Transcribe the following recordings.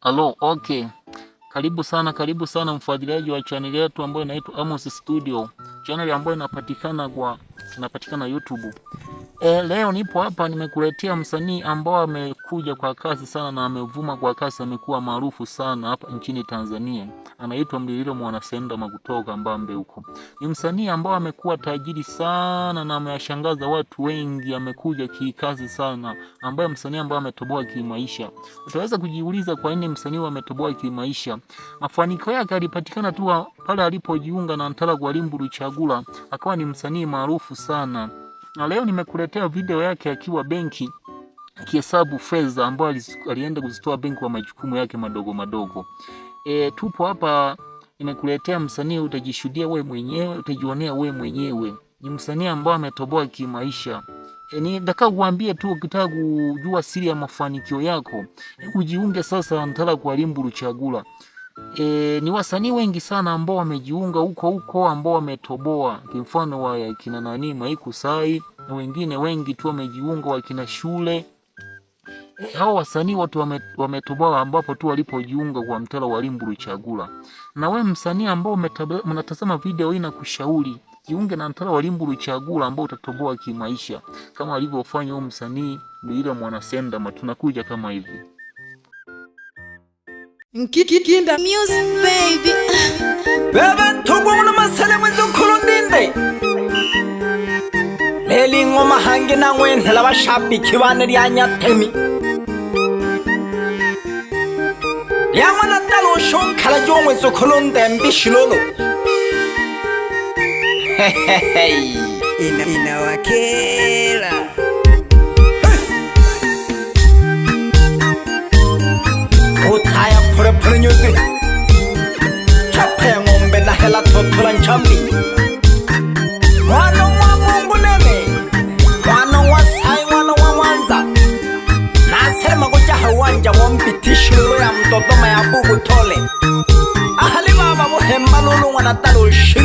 Alo, okay. Karibu sana mfuatiliaji wa channel yetu ambayo inaitwa Amos Studio. Channel ambayo inapatikana YouTube. Leo nipo hapa nimekuletea msanii ambao amekuja kwa kasi sana na amevuma kwa kasi, amekuwa maarufu sana hapa nchini Tanzania. Anaitwa Mlililo Mwanasendama kutoka Mbambe huko. Ni msanii ambao amekuwa tajiri sana na amewashangaza watu wengi, amekuja kikazi sana, ambaye msanii ambao ametoboa kimaisha. Utaweza kujiuliza kwa nini msanii ametoboa kimaisha? Mafanikio yake yalipatikana tu pale alipojiunga na Ntala Gwalimbu Ruchagula, akawa ni msanii maarufu sana. Na leo nimekuletea video yake akiwa benki akihesabu fedha ambayo alienda kuzitoa benki kwa majukumu yake madogo. Tupo hapa nimekuletea msanii, utajishuhudia wewe mwenyewe, utajionea wewe mwenyewe. Ni msanii ambao ametoboa kimaisha. Nataka kuambia tu, ukitaka kujua siri ya mafanikio yako, ujiunge sasa Ntala Gwalimbu Ruchagula. Ni wasanii wengi sana ambao wamejiunga huko ambao wametoboa. Kwa mfano wa kina nani Maiku Sai na wengine wengi tu wamejiunga, wa kina Shule. Hao wasanii watu wametoboa ambapo tu walipojiunga kwa Ntala Gwalimbu Ruchagula. Na wewe msanii ambao mnatazama video hii, na kushauri jiunge na Ntala Gwalimbu Ruchagula ambao utatoboa kimaisha kama alivyofanya huyo msanii Mlililo Mwanasendama. Tunakuja kama hivi. Nkikinda music baby. Bebe tugumuna masale mwezo kulundinde. Leli ngoma hangi na ngwentela bashabiki bane lya Nyatemi. Yamana talo shonkala jomwezo kulunde mbishilolo. Inawakela. Utaya pure nyuzi chapa ya ngombe na hela totola nchambi. Mwana wa Mungu nene, mwana wa Sai, mwana wa Mwanza. Nasema kuja hawanja wampitishiru ya Mdodoma ya Bubu Tole. Ahali baba muhemba lulu wana talushi.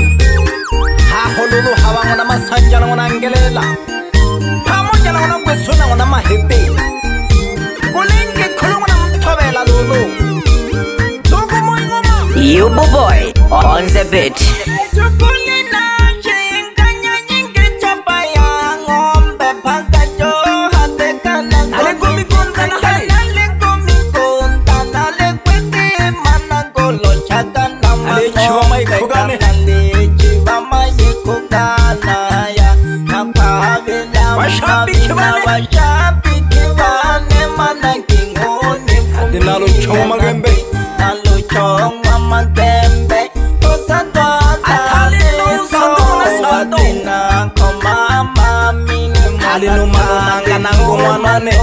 Haho lulu hawa wana masanja na wana ngelela. Pamoja na wana kwesuna wana mahebe. Kulingi kulu wana mtobela lulu. Yubo boy on the beat. Alinu manga nangu mwanane.